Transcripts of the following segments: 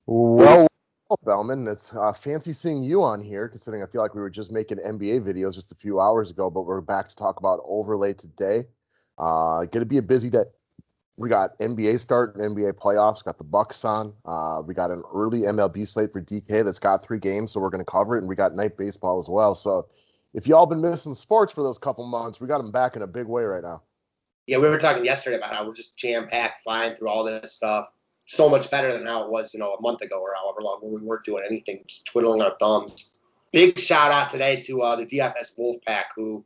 Well, Bellman, it's fancy seeing you on here, considering I feel like we were just making NBA videos just a few hours ago, but we're back to talk about overlay today. Going to be a busy day. We got NBA start and NBA playoffs. Got the Bucks on. We got an early MLB slate for DK that's got 3 games, so we're going to cover it. And we got night baseball as well. So if y'all been missing sports for those couple months, we got them back in a big way right now. Yeah, we were talking yesterday about how we're just jam packed, flying through all this stuff. So much better than how it was, a month ago or however long when we weren't doing anything, just twiddling our thumbs. Big shout out today to the DFS Wolfpack, who,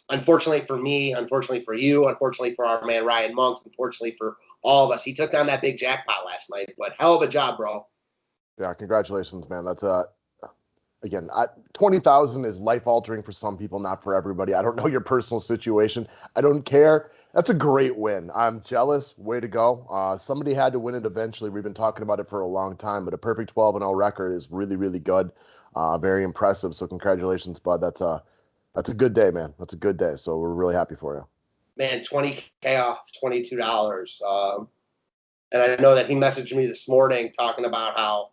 unfortunately for me, unfortunately for you, unfortunately for our man Ryan Monks, unfortunately for all of us, he took down that big jackpot last night. But hell of a job, bro. Yeah, congratulations, man. That's again, 20,000 is life altering for some people, not for everybody. I don't know your personal situation. I don't care. That's a great win. I'm jealous. Way to go. Somebody had to win it eventually. We've been talking about it for a long time, but a perfect 12-0 record is really, really good. Very impressive. So congratulations, bud. That's a good day, man. That's a good day. So we're really happy for you. Man, 20K off $22. And I know that he messaged me this morning talking about how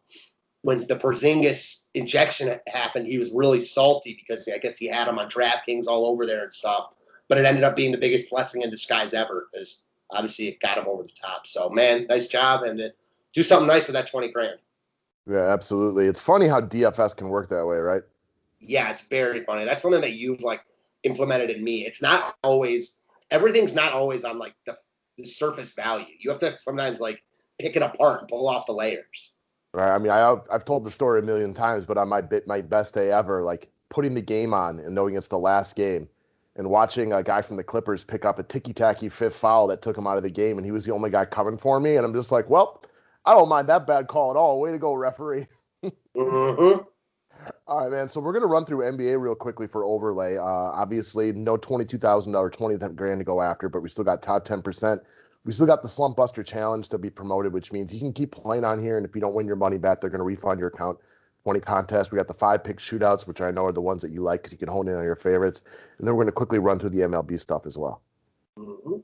when the Porzingis injection happened, he was really salty because I guess he had him on DraftKings all over there and stuff. But it ended up being the biggest blessing in disguise ever because obviously it got him over the top. So, man, nice job. And do something nice with that 20 grand. Yeah, absolutely. It's funny how DFS can work that way, right? Yeah, it's very funny. That's something that you've implemented in me. It's not always, everything's not always on the surface value. You have to sometimes pick it apart and pull off the layers. Right. I mean, I've told the story a million times, but on my best day ever, like putting the game on and knowing it's the last game, and watching a guy from the Clippers pick up a ticky-tacky fifth foul that took him out of the game, and he was the only guy covering for me, and I'm just like, well, I don't mind that bad call at all. Way to go, referee. Mm-hmm. All right, man. So we're gonna run through NBA real quickly for overlay. Obviously, no $22,000, 20 grand to go after, but we still got top 10%. We still got the Slump Buster Challenge to be promoted, which means you can keep playing on here, and if you don't win your money back, they're gonna refund your account. 20 contests. We got the 5 pick shootouts, which I know are the ones that you like because you can hone in on your favorites. And then we're gonna quickly run through the MLB stuff as well. Mm-hmm.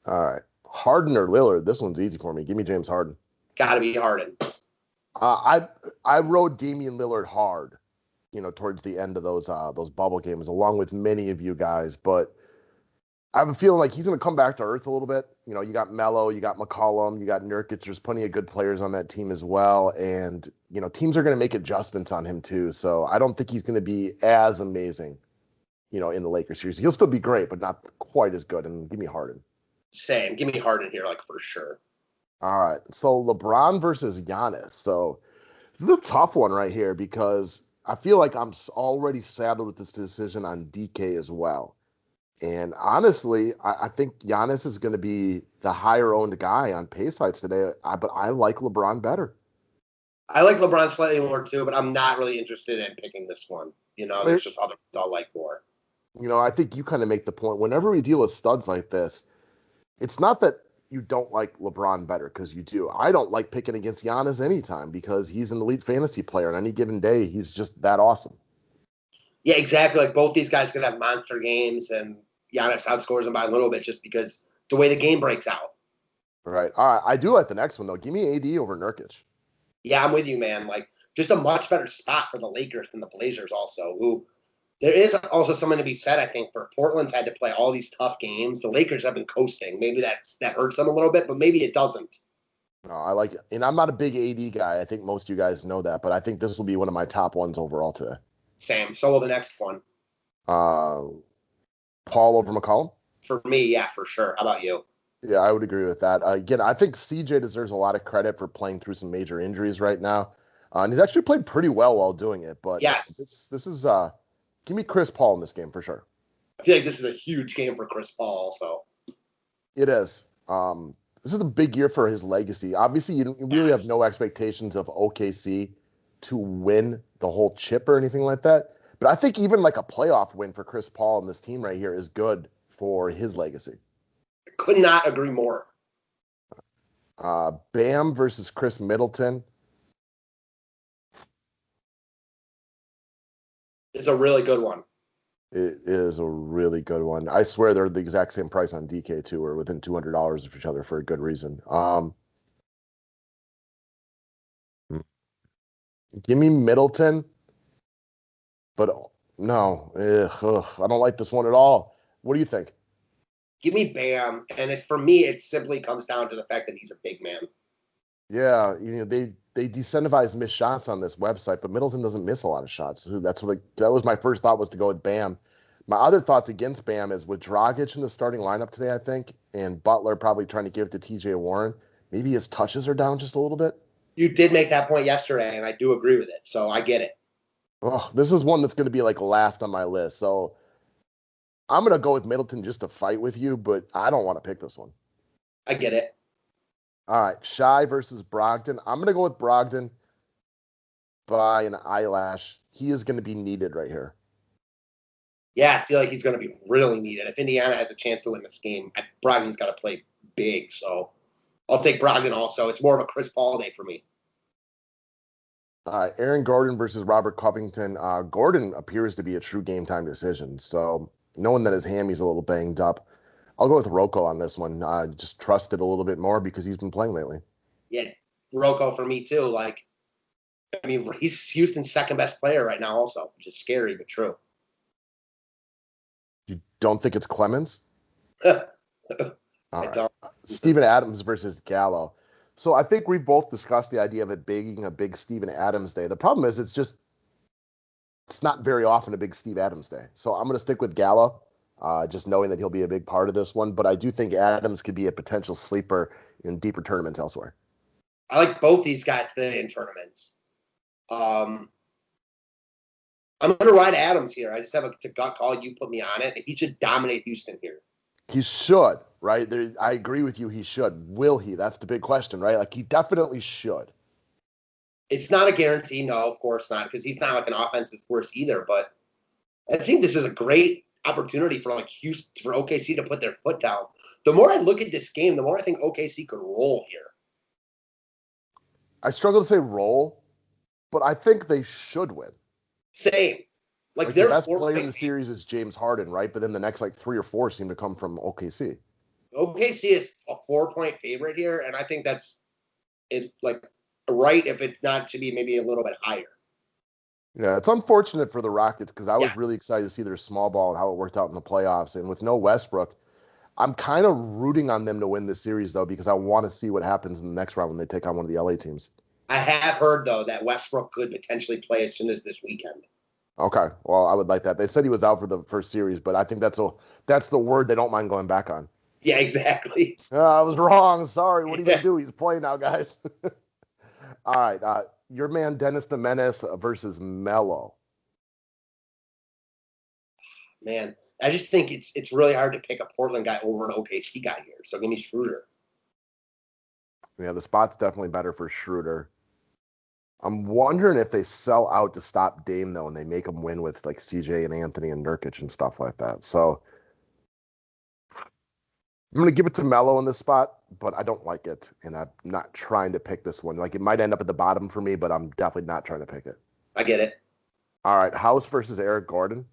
All right. Harden or Lillard? This one's easy for me. Give me James Harden. Got to be Harden. I rode Damian Lillard hard, towards the end of those bubble games, along with many of you guys. But I have a feeling like he's going to come back to earth a little bit. You got Melo, you got McCollum, you got Nurkic. There's plenty of good players on that team as well, and teams are going to make adjustments on him too. So I don't think he's going to be as amazing, in the Lakers series. He'll still be great, but not quite as good. And give me Harden. Same. Give me Harden here, for sure. All right. So LeBron versus Giannis. So this is a tough one right here because I feel like I'm already saddled with this decision on DK as well. And honestly, I think Giannis is going to be the higher owned guy on pay sites today. But I like LeBron better. I like LeBron slightly more too, but I'm not really interested in picking this one. I mean, There's just other I'll like more. I think you kind of make the point. Whenever we deal with studs like this, it's not that you don't like LeBron better because you do. I don't like picking against Giannis anytime because he's an elite fantasy player. On any given day, he's just that awesome. Yeah, exactly. Both these guys could have monster games, and Giannis outscores them by a little bit just because the way the game breaks out. Right. All right. I do like the next one though. Give me AD over Nurkic. Yeah, I'm with you, man. Just a much better spot for the Lakers than the Blazers. Also, who there is also something to be said. I think for Portland had to play all these tough games. The Lakers have been coasting. Maybe that hurts them a little bit, but maybe it doesn't. No, I like it. And I'm not a big AD guy. I think most of you guys know that, but I think this will be one of my top ones overall today. Same. So will the next one. Uh, Paul over McCollum. For me, yeah, for sure. How about you? Yeah, I would agree with that. Again, I think CJ deserves a lot of credit for playing through some major injuries right now, and he's actually played pretty well while doing it. But Yes. this is give me Chris Paul in this game for sure. I feel like this is a huge game for Chris Paul also. It is. This is a big year for his legacy. Obviously, you really have Yes. no expectations of OKC to win the whole chip or anything like that. But I think even like a playoff win for Chris Paul and this team right here is good for his legacy. Could not agree more. Bam versus Chris Middleton. It's a really good one. It is a really good one. I swear they're the exact same price on DK too, or within $200 of each other for a good reason. Give me Middleton, but no, I don't like this one at all. What do you think? Give me Bam, and for me, it simply comes down to the fact that he's a big man. Yeah, they decentivize missed shots on this website, but Middleton doesn't miss a lot of shots. So that was my first thought was to go with Bam. My other thoughts against Bam is with Dragic in the starting lineup today, I think, and Butler probably trying to give it to TJ Warren. Maybe his touches are down just a little bit. You did make that point yesterday, and I do agree with it. So I get it. Oh, this is one that's going to be like last on my list. So I'm going to go with Middleton just to fight with you, but I don't want to pick this one. I get it. All right, Shy versus Brogdon. I'm going to go with Brogdon by an eyelash. He is going to be needed right here. Yeah, I feel like he's going to be really needed. If Indiana has a chance to win this game, Brogdon's got to play big. So I'll take Brogdon also. It's more of a Chris Paul day for me. Aaron Gordon versus Robert Covington. Gordon appears to be a true game time decision. So knowing that his hammy's a little banged up, I'll go with Rocco on this one. Just trust it a little bit more because he's been playing lately. Yeah, Rocco for me too. He's Houston's second best player right now also, which is scary but true. You don't think it's Clemens? I Right. don't. Steven Adams versus Gallo. So I think we both discussed the idea of it being a big Steven Adams day. The problem is it's not very often a big Steve Adams day. So I'm going to stick with Gallo, just knowing that he'll be a big part of this one. But I do think Adams could be a potential sleeper in deeper tournaments elsewhere. I like both these guys today in tournaments. I'm going to ride Adams here. I just have a gut call. You put me on it. He should dominate Houston here. He should, right? I agree with you. He should. Will he? That's the big question, right? Like he definitely should. It's not a guarantee. No, of course not, because he's not like an offensive force either. But I think this is a great opportunity for Houston, for OKC to put their foot down. The more I look at this game, the more I think OKC could roll here. I struggle to say roll, but I think they should win. Same. Like the best player in the series is James Harden, right? But then the next 3 or 4 seem to come from OKC. OKC is a 4-point favorite here, and I think it's right if it not to be maybe a little bit higher. Yeah, it's unfortunate for the Rockets because I was really excited to see their small ball and how it worked out in the playoffs. And with no Westbrook, I'm kind of rooting on them to win this series, though, because I want to see what happens in the next round when they take on one of the LA teams. I have heard, though, that Westbrook could potentially play as soon as this weekend. Okay, well, I would like that. They said he was out for the first series, but I think that's the word they don't mind going back on. Yeah, exactly. I was wrong. Sorry. What are you going to do? He's playing now, guys. All right. Your man, Dennis the Menace versus Melo. Man, I just think it's really hard to pick a Portland guy over an OKC guy here. So give me Schroeder. Yeah, the spot's definitely better for Schroeder. I'm wondering if they sell out to stop Dame, though, and they make him win with CJ and Anthony and Nurkic and stuff like that. So I'm going to give it to Melo in this spot, but I don't like it, and I'm not trying to pick this one. It might end up at the bottom for me, but I'm definitely not trying to pick it. I get it. All right, House versus Eric Gordon.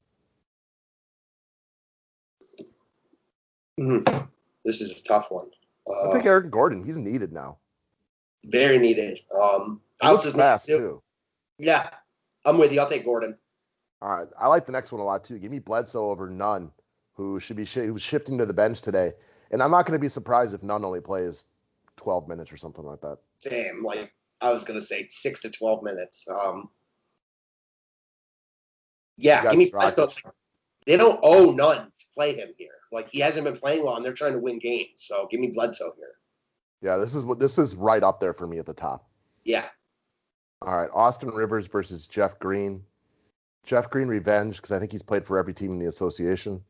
This is a tough one. I think Eric Gordon, he's needed now. Very needed. House is fast, too. Yeah, I'm with you. I'll take Gordon. All right, I like the next one a lot, too. Give me Bledsoe over Nunn, who's shifting to the bench today. And I'm not going to be surprised if Nunn only plays 12 minutes or something like that. Same. I was going to say 6 to 12 minutes. Yeah, give me Bledsoe. They don't owe Nunn to play him here. He hasn't been playing well, and they're trying to win games. So give me Bledsoe here. Yeah, this is right up there for me at the top. Yeah. All right, Austin Rivers versus Jeff Green. Jeff Green revenge because I think he's played for every team in the association.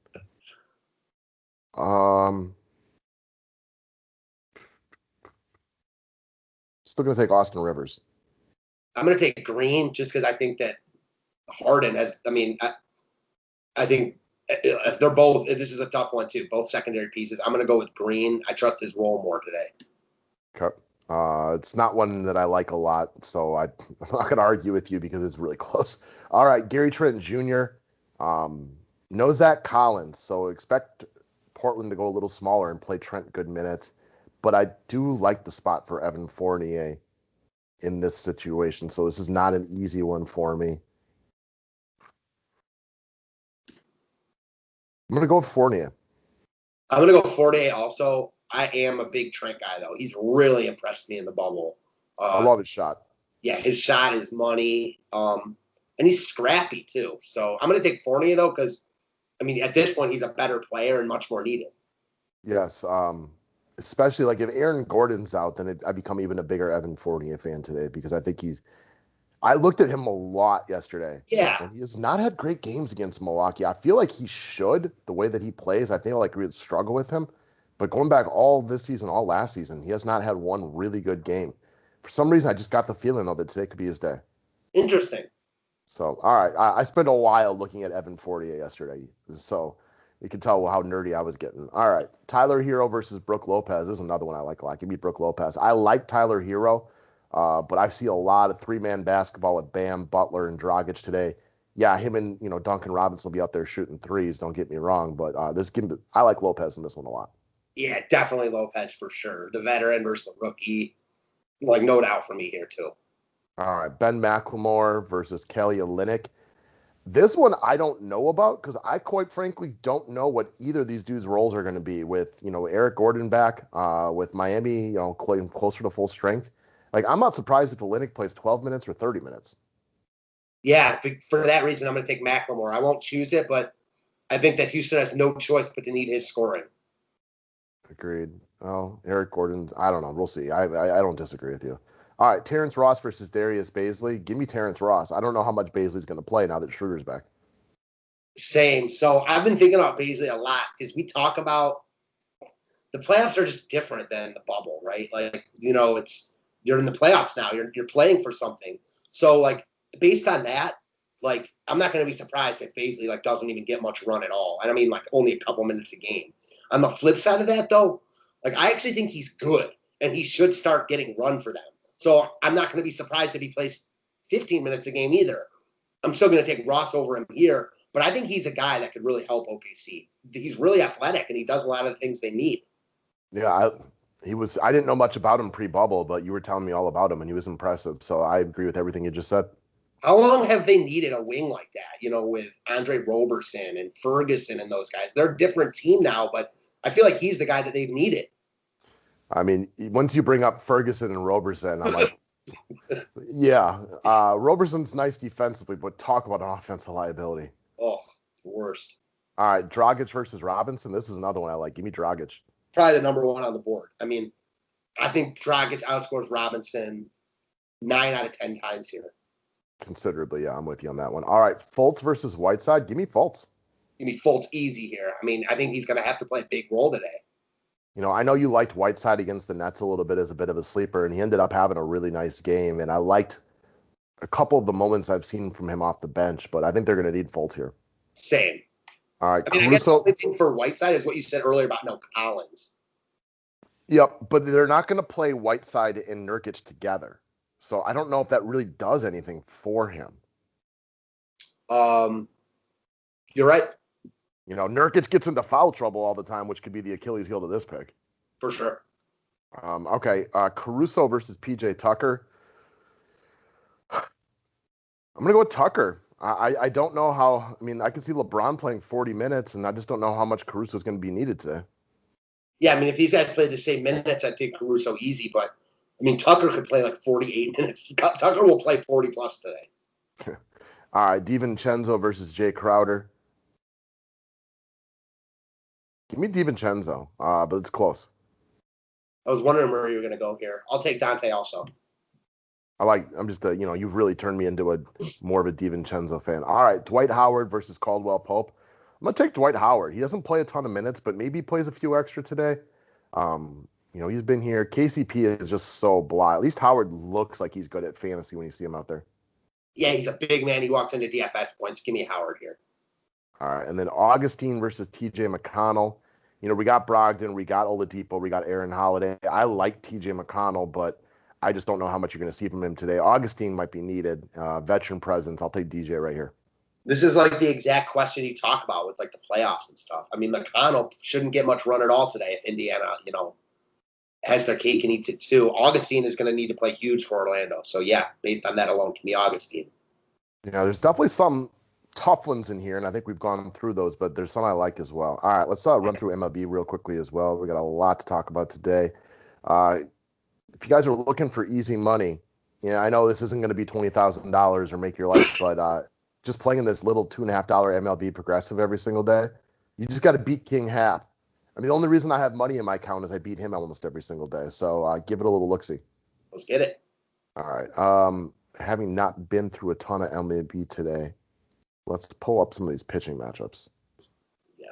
Still going to take Austin Rivers. I'm going to take Green just because I think that Harden has. I think they're both. This is a tough one too. Both secondary pieces. I'm going to go with Green. I trust his role more today. Okay. It's not one that I like a lot, so I'm not going to argue with you because it's really close. All right, Gary Trenton Jr. No Zach Collins, so expect Portland to go a little smaller and play Trent good minutes. But I do like the spot for Evan Fournier. in this situation. So this is not an easy one for me. I'm going to go with Fournier. I'm going to go Fournier also. I am a big Trent guy, though. He's really impressed me in the bubble. I love his shot. Yeah, his shot is money. And he's scrappy, too. So I'm going to take Fournier, though, because, I mean, at this point, he's a better player and much more needed. Yes. Especially like if Aaron Gordon's out, then I become even a bigger Evan Fournier fan today because I think I looked at him a lot yesterday. Yeah. And he has not had great games against Milwaukee. I feel like he should, the way that he plays. I think like we'd struggle with him. But going back all this season, all last season, he has not had one really good game. For some reason, I just got the feeling, though, that today could be his day. Interesting. So, all right. I spent a while looking at Evan Fournier yesterday. So you can tell how nerdy I was getting. All right. Tyler Hero versus Brook Lopez. This is another one I like a lot. Give me Brook Lopez. I like Tyler Hero, but I see a lot of three-man basketball with Bam, Butler, and Dragic today. Yeah, him and Duncan Robinson will be out there shooting threes. Don't get me wrong, but I like Lopez in this one a lot. Yeah, definitely Lopez for sure. The veteran versus the rookie. Like, no doubt for me here, too. All right, Ben Mclemore versus Kelly Olynyk. This one I don't know about because I quite frankly don't know what either of these dudes' roles are going to be with, Eric Gordon back, with Miami, closer to full strength. Like, I'm not surprised if Olynyk plays 12 minutes or 30 minutes. Yeah, for that reason, I'm going to take Mclemore. I won't choose it, but I think that Houston has no choice but to need his scoring. Agreed. Oh, Eric Gordon, I don't know. We'll see. I don't disagree with you. All right, Terence Ross versus Darius Baisley. Give me Terence Ross. I don't know how much Baisley's going to play now that Schroeder's back. Same. So I've been thinking about Baisley a lot because we talk about the playoffs are just different than the bubble, right? Like, you're in the playoffs now. You're playing for something. So, like, based on that, like, I'm not going to be surprised if Baisley, like, doesn't even get much run at all. And I mean, like, only a couple minutes a game. On the flip side of that, though, like, I actually think he's good, and he should start getting run for them. So I'm not going to be surprised if he plays 15 minutes a game either. I'm still going to take Ross over him here, but I think he's a guy that could really help OKC. He's really athletic, and he does a lot of the things they need. Yeah, I didn't know much about him pre-bubble, but you were telling me all about him, and he was impressive. So I agree with everything you just said. How long have they needed a wing like that, with Andre Roberson and Ferguson and those guys? They're a different team now, but I feel like he's the guy that they've needed. I mean, once you bring up Ferguson and Roberson, I'm like, yeah, Roberson's nice defensively, but talk about an offensive liability. Oh, the worst. All right, Dragic versus Robinson. This is another one I like. Give me Dragic. Probably the number one on the board. I mean, I think Dragic outscores Robinson 9 out of 10 times here. Considerably, yeah, I'm with you on that one. All right, Fultz versus Whiteside. Give me Fultz. Give me Fultz easy here. I mean, I think he's going to have to play a big role today. I know you liked Whiteside against the Nets a little bit as a bit of a sleeper, and he ended up having a really nice game. And I liked a couple of the moments I've seen from him off the bench, but I think they're going to need Fultz here. Same. All right, I mean, I guess the only thing for Whiteside is what you said earlier about no Collins. Yep, but they're not going to play Whiteside and Nurkic together. So I don't know if that really does anything for him. You're right. Nurkic gets into foul trouble all the time, which could be the Achilles heel to this pick. For sure. Okay, Caruso versus PJ Tucker. I'm going to go with Tucker. I don't know how – I mean, I can see LeBron playing 40 minutes, and I just don't know how much Caruso is going to be needed today. Yeah, I mean, if these guys play the same minutes, I'd take Caruso easy. But, I mean, Tucker could play like 48 minutes. Tucker will play 40-plus today. All right, Divancenzo versus Jay Crowder. Give me Divancenzo, but it's close. I was wondering where you were going to go here. I'll take Dante also. I'm just you've really turned me into more of a DiVincenzo fan. All right, Dwight Howard versus Caldwell Pope. I'm going to take Dwight Howard. He doesn't play a ton of minutes, but maybe he plays a few extra today. He's been here. KCP is just so blah. At least Howard looks like he's good at fantasy when you see him out there. Yeah, he's a big man. He walks into DFS points. Give me Howard here. All right, and then Augustine versus TJ McConnell. We got Brogdon, we got Oladipo, we got Aaron Holiday. I like TJ McConnell, but I just don't know how much you're going to see from him today. Augustine might be needed. Veteran presence. I'll take DJ right here. This is like the exact question you talk about with like the playoffs and stuff. I mean, McConnell shouldn't get much run at all today if Indiana, has their cake and eats it too. Augustine is going to need to play huge for Orlando. So, yeah, based on that alone, to me, Augustine. Yeah, there's definitely some tough ones in here, and I think we've gone through those, but there's some I like as well. All right, let's run through MLB real quickly as well. We got a lot to talk about today. If you guys are looking for easy money, I know this isn't going to be $20,000 or make your life, but just playing this little $2.50 MLB progressive every single day, you just got to beat King Hap. I mean, the only reason I have money in my account is I beat him almost every single day. So give it a little look-see. Let's get it. All right. Having not been through a ton of MLB today, let's pull up some of these pitching matchups. Yeah.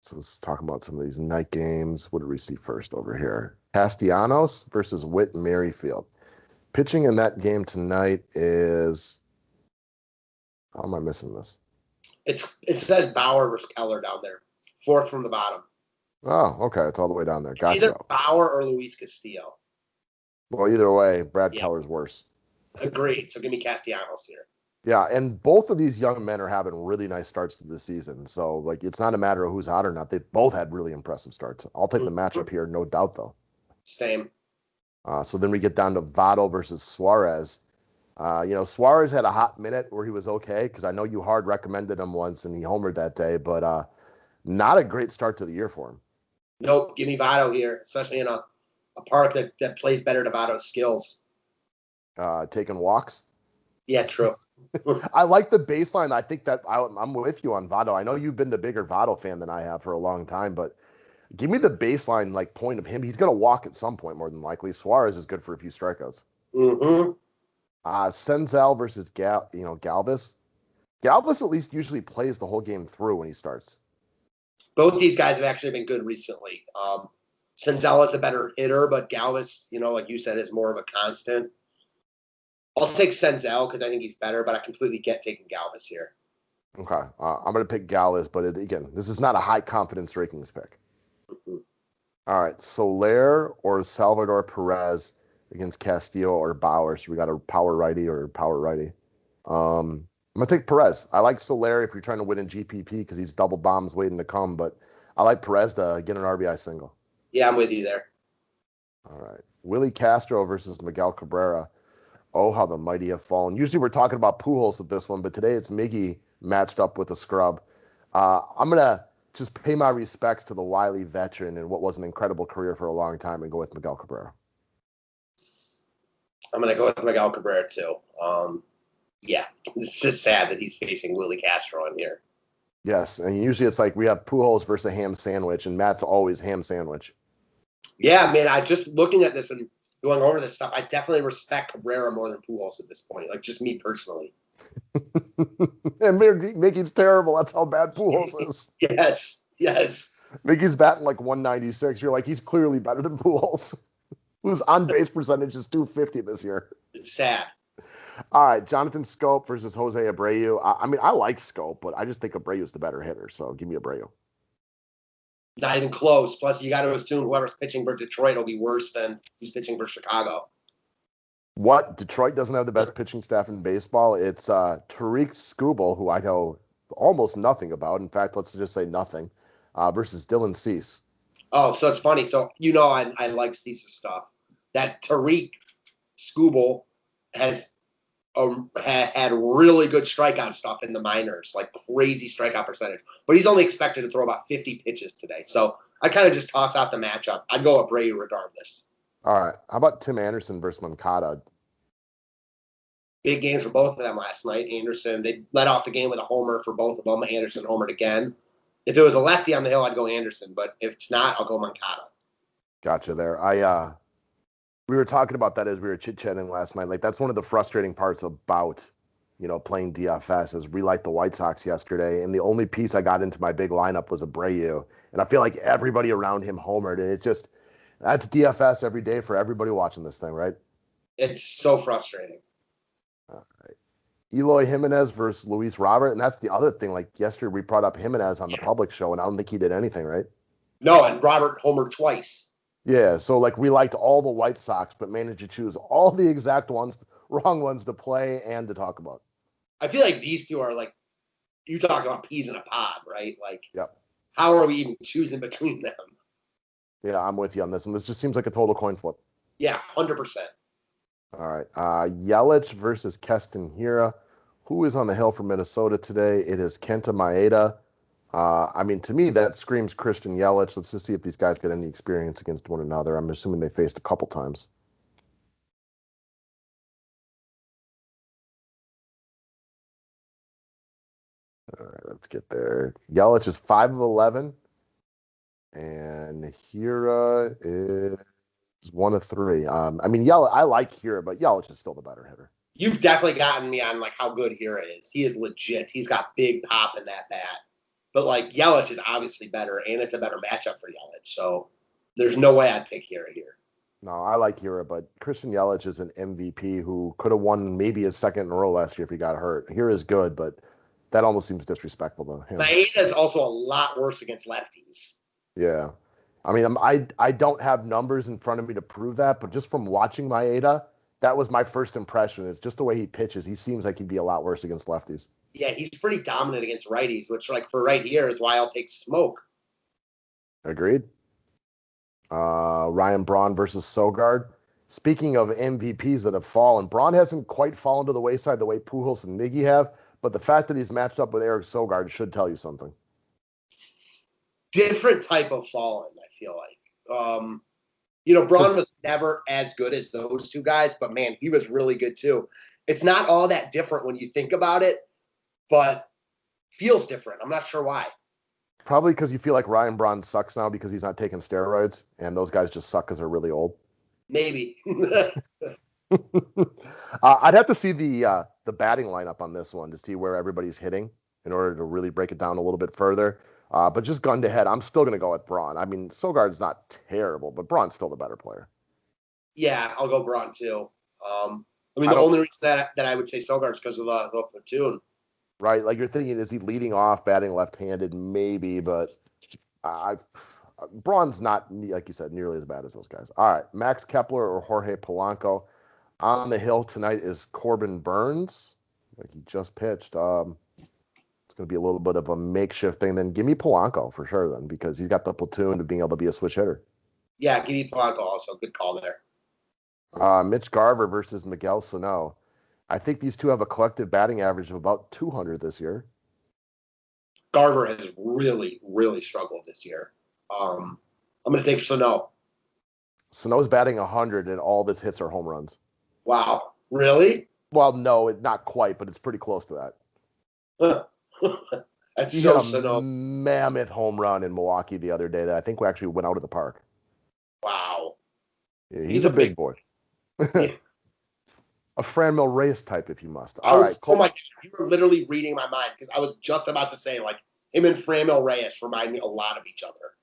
So let's talk about some of these night games. What did we see first over here? Castellanos versus Whit Merrifield. Pitching in that game tonight is... How am I missing this? It says Bauer versus Keller down there. Fourth from the bottom. Oh, okay. It's all the way down there. Gotcha. It's either Bauer or Luis Castillo. Well, either way, Brad Keller's worse. Agreed. So give me Castellanos here. Yeah, and both of these young men are having really nice starts to the season. So, it's not a matter of who's hot or not. They both had really impressive starts. I'll take the matchup here, no doubt, though. Same. So then we get down to Votto versus Suarez. Suarez had a hot minute where he was okay, because I know you hard recommended him once and he homered that day, but not a great start to the year for him. Nope, give me Votto here, especially in a park that plays better to Votto's skills. Taking walks? Yeah, true. I like the baseline. I think that I'm with you on Votto. I know you've been the bigger Votto fan than I have for a long time, but give me the baseline point of him. He's going to walk at some point more than likely. Suarez is good for a few strikeouts. Mm-hmm. Senzel versus Galvis. Galvis at least usually plays the whole game through when he starts. Both these guys have actually been good recently. Senzel is a better hitter, but Galvis, like you said, is more of a constant. I'll take Senzel because I think he's better, but I completely get taking Galvis here. Okay. I'm going to pick Galvis, but again, this is not a high confidence rankings pick. Mm-hmm. All right. Soler or Salvador Perez against Castillo or Bauer. So we got a power righty or power righty. I'm going to take Perez. I like Soler if you're trying to win in GPP because he's double bombs waiting to come, but I like Perez to get an RBI single. Yeah, I'm with you there. All right. Willie Castro versus Miguel Cabrera. Oh, how the mighty have fallen. Usually we're talking about Pujols with this one, but today it's Miggy matched up with a scrub. I'm going to just pay my respects to the wily veteran and what was an incredible career for a long time and go with Miguel Cabrera. I'm going to go with Miguel Cabrera, too. Yeah, it's just sad that he's facing Willie Castro in here. Yes, and usually it's like we have Pujols versus a ham sandwich, and Matt's always ham sandwich. Yeah, man, I just looking at this and going over this stuff, I definitely respect Cabrera more than Pujols at this point, just me personally. And Mickey's terrible. That's how bad Pujols is. Yes. Mickey's batting 196. You're like, he's clearly better than Pujols, whose on-base percentage is .250 this year. It's sad. All right, Jonathan Scope versus Jose Abreu. I mean, I like Scope, but I just think Abreu's the better hitter, so give me Abreu. Not even close. Plus, you got to assume whoever's pitching for Detroit will be worse than who's pitching for Chicago. What? Detroit doesn't have the best pitching staff in baseball? It's Tariq Skubal, who I know almost nothing about. In fact, let's just say nothing, versus Dylan Cease. Oh, so it's funny. So, I like Cease's stuff. That Tariq Skubal has had really good strikeout stuff in the minors, crazy strikeout percentage. But he's only expected to throw about 50 pitches today. So I kind of just toss out the matchup. I'd go Abreu regardless. All right. How about Tim Anderson versus Moncada? Big games for both of them last night. Anderson, they led off the game with a homer for both of them. Anderson homered again. If it was a lefty on the hill, I'd go Anderson. But if it's not, I'll go Moncada. Gotcha there. We were talking about that as we were chit-chatting last night. That's one of the frustrating parts about, playing DFS is we liked the White Sox yesterday, and the only piece I got into my big lineup was Abreu. And I feel like everybody around him homered, and it's just, that's DFS every day for everybody watching this thing, right? It's so frustrating. All right. Eloy Jimenez versus Luis Robert, and that's the other thing. Yesterday we brought up Jimenez on the public show, and I don't think he did anything, right? No, and Robert homered twice. Yeah, so we liked all the White Sox, but managed to choose all the exact wrong ones to play and to talk about. I feel like these two are you talk about peas in a pod, right? Like, Yep. how are we even choosing between them? Yeah, I'm with you on this, and this just seems like a total coin flip. Yeah, 100%. All right. Yelich versus Keston Hira. Who is on the hill for Minnesota today? It is Kenta Maeda. I mean, to me, that screams Christian Yelich. Let's just see if these guys get any experience against one another. I'm assuming they faced a couple times. All right, let's get there. Yelich is 5 of 11, and Hira is 1 of 3. I mean, Yelich, I like Hira, but Yelich is still the better hitter. You've definitely gotten me on like how good Hira is. He is legit. He's got big pop in that bat. But like Yelich is obviously better, and it's a better matchup for Yelich. So there's no way I'd pick Hira here. No, I like Hira, but Christian Yelich is an MVP who could have won maybe his second in a row last year if he got hurt. Hira is good, but that almost seems disrespectful to him. Maeda is also a lot worse against lefties. Yeah. I mean, I don't have numbers in front of me to prove that, but just from watching Maeda, that was my first impression. It's just the way he pitches. He seems like he'd be a lot worse against lefties. Yeah, he's pretty dominant against righties, which, like, for right here is why I'll take Smoke. Agreed. Ryan Braun versus Sogard. Speaking of MVPs that have fallen, Braun hasn't quite fallen to the wayside the way Pujols and Miggy have, but the fact that he's matched up with Eric Sogard should tell you something. Different type of fallen, I feel like. Braun was never as good as those two guys, but, man, he was really good too. It's not all that different when you think about it, but feels different. I'm not sure why. Probably because you feel like Ryan Braun sucks now because he's not taking steroids, and those guys just suck because they're really old. Maybe. I'd have to see the batting lineup on this one to see where everybody's hitting in order to really break it down a little bit further. But just gun to head, I'm still going to go with Braun. I mean, Sogard's not terrible, but Braun's still the better player. Yeah, I'll go Braun too. The only reason that I would say Sogard's because of the platoon. Right, like you're thinking, is he leading off, batting left-handed? Maybe, but Braun's not, like you said, nearly as bad as those guys. All right, Max Kepler or Jorge Polanco. On the hill tonight is Corbin Burns. Like he just pitched. It's going to be a little bit of a makeshift thing. Then give me Polanco for sure then, because he's got the platoon of being able to be a switch hitter. Yeah, give me Polanco also. Good call there. Mitch Garver versus Miguel Sano. I think these two have a collective batting average of about 200 this year. Garver has really, really struggled this year. I'm going to take Sano. Sano's batting 100, and all this hits are home runs. Wow. Really? Well, no, not quite, but it's pretty close to that. That's he so hit a Sano. mammoth home run in Milwaukee the other day that I think we actually went out of the park. Wow. Yeah, he's a big boy. Yeah. A Franmil Reyes type, if you must. Oh my God, you were literally reading my mind because I was just about to say, like, him and Franmil Reyes remind me a lot of each other.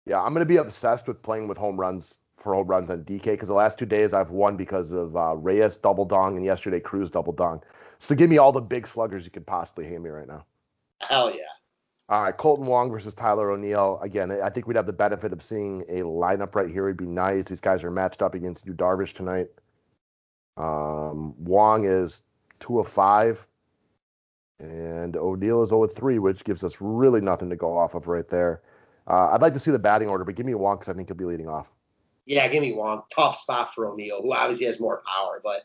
Yeah, I'm going to be obsessed with playing with home runs on DK because the last 2 days I've won because of Reyes double dong and yesterday Cruz double dong. So give me all the big sluggers you could possibly hand me right now. Hell yeah. All right, Colton Wong versus Tyler O'Neill. Again, I think we'd have the benefit of seeing a lineup right here. It'd be nice. These guys are matched up against Yu Darvish tonight. Wong is 2 of 5, and O'Neill is 0 of 3, which gives us really nothing to go off of right there. I'd like to see the batting order, but give me Wong because I think he'll be leading off. Yeah, give me Wong. Tough spot for O'Neill, who obviously has more power, but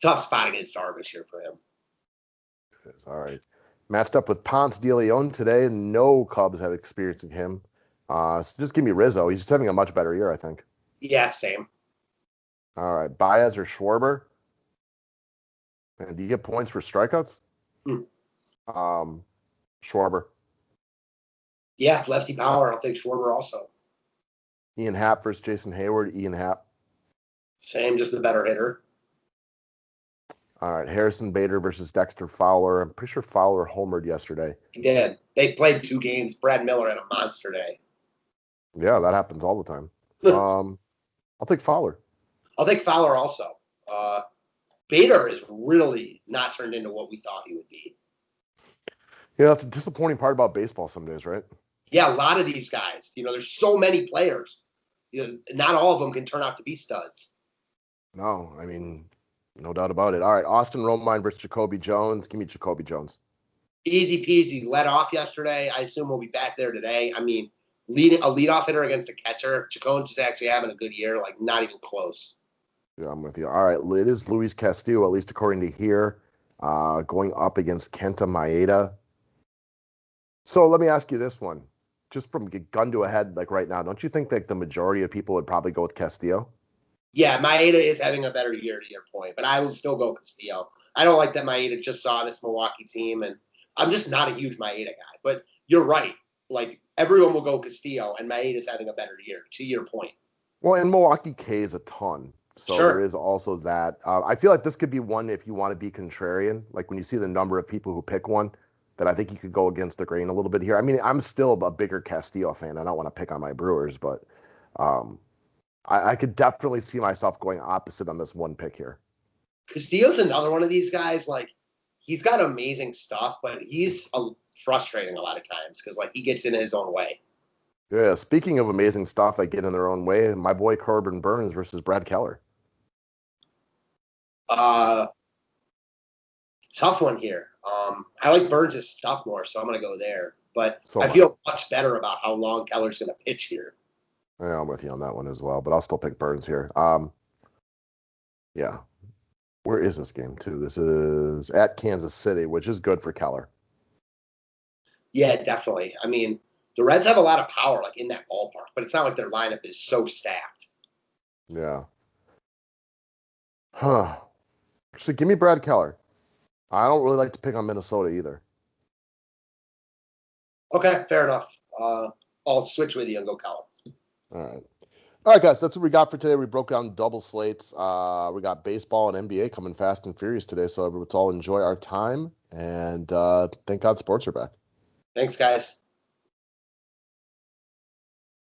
tough spot against Darvish here for him. All right. Matched up with Ponce de Leon today. No Cubs have experiencing him. So just give me Rizzo. He's just having a much better year, I think. Yeah, same. All right. Baez or Schwarber? And do you get points for strikeouts? Schwarber. Yeah, lefty power. I'll take Schwarber also. Ian Happ versus Jason Hayward. Ian Happ. Same, just the better hitter. All right. Harrison Bader versus Dexter Fowler. I'm pretty sure Fowler homered yesterday. He did. They played 2 games. Brad Miller had a monster day. Yeah, that happens all the time. I'll take Fowler. I'll take Fowler also. Bader is really not turned into what we thought he would be. Yeah, that's a disappointing part about baseball some days, right? Yeah, a lot of these guys. There's so many players. Not all of them can turn out to be studs. No, I mean, no doubt about it. All right, Austin Romine versus Jacoby Jones. Give me Jacoby Jones. Easy peasy. Led off yesterday. I assume we'll be back there today. I mean, leading a leadoff hitter against a catcher. Chacon's just actually having a good year, like not even close. Yeah, I'm with you. All right, it is Luis Castillo, at least according to here, going up against Kenta Maeda. So let me ask you this one, just from gun to a head, like right now, don't you think that the majority of people would probably go with Castillo? Yeah, Maeda is having a better year to your point, but I will still go Castillo. I don't like that Maeda just saw this Milwaukee team, and I'm just not a huge Maeda guy. But you're right. Like, everyone will go Castillo, and Maeda's having a better year, to your point. Well, and Milwaukee K's a ton. So there Sure. is also that. I feel like this could be one if you want to be contrarian. Like when you see the number of people who pick one, that I think you could go against the grain a little bit here. I mean, I'm still a bigger Castillo fan. I don't want to pick on my Brewers, but um, I could definitely see myself going opposite on this one pick here. Castillo's another one of these guys. Like, he's got amazing stuff, but he's frustrating a lot of times because, like, he gets in his own way. Yeah, speaking of amazing stuff that get in their own way, my boy Corbin Burns versus Brad Keller. Tough one here. I like Burns' stuff more, so I'm going to go there. But So I feel much better about how long Keller's going to pitch here. Yeah, I'm with you on that one as well, but I'll still pick Burns here. Yeah. Where is this game, too? This is at Kansas City, which is good for Keller. Yeah, definitely. I mean, the Reds have a lot of power, like, in that ballpark, but it's not like their lineup is so stacked. Yeah. Huh. So give me Brad Keller. I don't really like to pick on Minnesota either. Okay, fair enough. I'll switch with you and go Keller. All right. All right, guys, that's what we got for today. We broke down double slates. We got baseball and NBA coming fast and furious today, so let's all enjoy our time. And thank God sports are back. Thanks, guys.